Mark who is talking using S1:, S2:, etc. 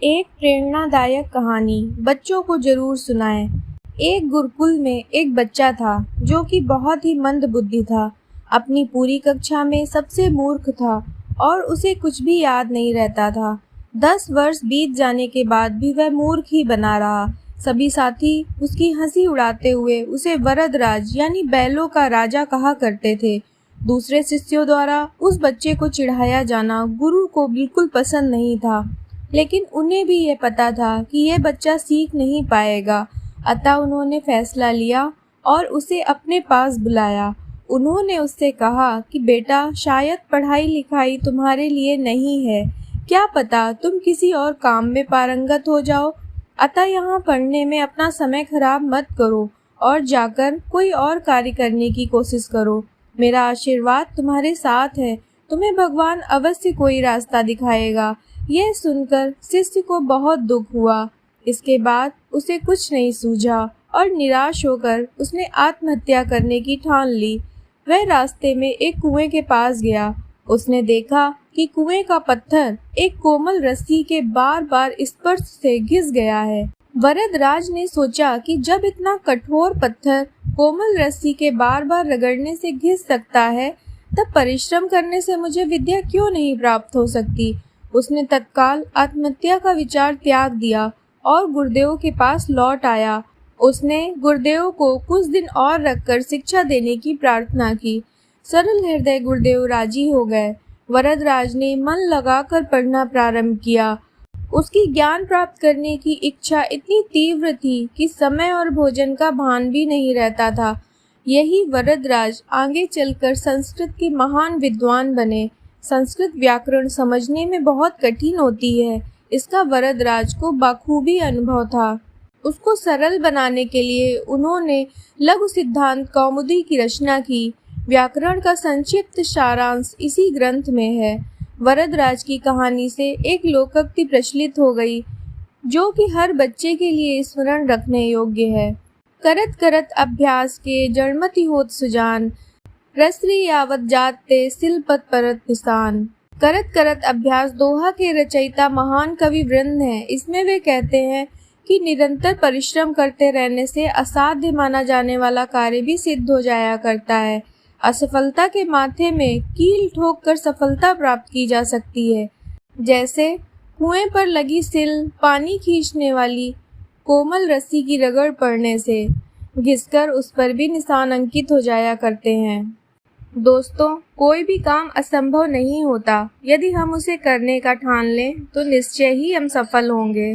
S1: एक प्रेरणादायक कहानी बच्चों को जरूर सुनाएं। एक गुरुकुल में एक बच्चा था जो कि बहुत ही मंद बुद्धि था। अपनी पूरी कक्षा में सबसे मूर्ख था और उसे कुछ भी याद नहीं रहता था। 10 वर्ष बीत जाने के बाद भी वह मूर्ख ही बना रहा। सभी साथी उसकी हंसी उड़ाते हुए उसे वरदराज यानी बैलों का राजा कहा करते थे। दूसरे शिष्यों द्वारा उस बच्चे को चिढ़ाया जाना गुरु को बिल्कुल पसंद नहीं था, लेकिन उन्हें भी ये पता था कि यह बच्चा सीख नहीं पाएगा। अतः उन्होंने फैसला लिया और उसे अपने पास बुलाया। उन्होंने उससे कहा कि बेटा, शायद पढ़ाई लिखाई तुम्हारे लिए नहीं है, क्या पता तुम किसी और काम में पारंगत हो जाओ। अतः यहाँ पढ़ने में अपना समय खराब मत करो और जाकर कोई और कार्य करने की कोशिश करो। मेरा आशीर्वाद तुम्हारे साथ है, तुम्हें भगवान अवश्य कोई रास्ता दिखाएगा। यह सुनकर शिष्य को बहुत दुख हुआ। इसके बाद उसे कुछ नहीं सूझा और निराश होकर उसने आत्महत्या करने की ठान ली। वह रास्ते में एक कुएं के पास गया। उसने देखा कि कुएं का पत्थर एक कोमल रस्सी के बार बार स्पर्श से घिस गया है। वरदराज ने सोचा कि जब इतना कठोर पत्थर कोमल रस्सी के बार बार रगड़ने से घिस सकता है, तब परिश्रम करने से मुझे विद्या क्यों नहीं प्राप्त हो सकती। उसने तत्काल आत्महत्या का विचार त्याग दिया और गुरुदेव के पास लौट आया। उसने गुरुदेव को कुछ दिन और रखकर शिक्षा देने की प्रार्थना की। सरल हृदय गुरुदेव राजी हो गए। वरदराज ने मन लगाकर पढ़ना प्रारंभ किया। उसकी ज्ञान प्राप्त करने की इच्छा इतनी तीव्र थी कि समय और भोजन का भान भी नहीं रहता था। यही वरदराज आगे चलकर संस्कृत के महान विद्वान बने। संस्कृत व्याकरण समझने में बहुत कठिन होती है, इसका वरदराज को बखूबी अनुभव था। उसको सरल बनाने के लिए उन्होंने लघु सिद्धांत कौमुदी की रचना की। व्याकरण का संक्षिप्त सारांश इसी ग्रंथ में है। वरदराज की कहानी से एक लोकोक्ति प्रचलित हो गई, जो कि हर बच्चे के लिए स्मरण रखने योग्य है। करत करत अभ्यास के जड़मति होत सुजान, रसरी यावत जाते सिलपत परत निशान। करत करत अभ्यास दोहा के रचयिता महान कवि वृंद हैं। इसमें वे कहते हैं कि निरंतर परिश्रम करते रहने से असाध्य माना जाने वाला कार्य भी सिद्ध हो जाया करता है। असफलता के माथे में कील ठोक कर सफलता प्राप्त की जा सकती है। जैसे कुएं पर लगी सिल पानी खींचने वाली कोमल रस्सी की रगड़ पड़ने से घिसकर उस पर भी निशान अंकित हो जाया करते हैं। दोस्तों, कोई भी काम असंभव नहीं होता। यदि हम उसे करने का ठान लें तो निश्चय ही हम सफल होंगे।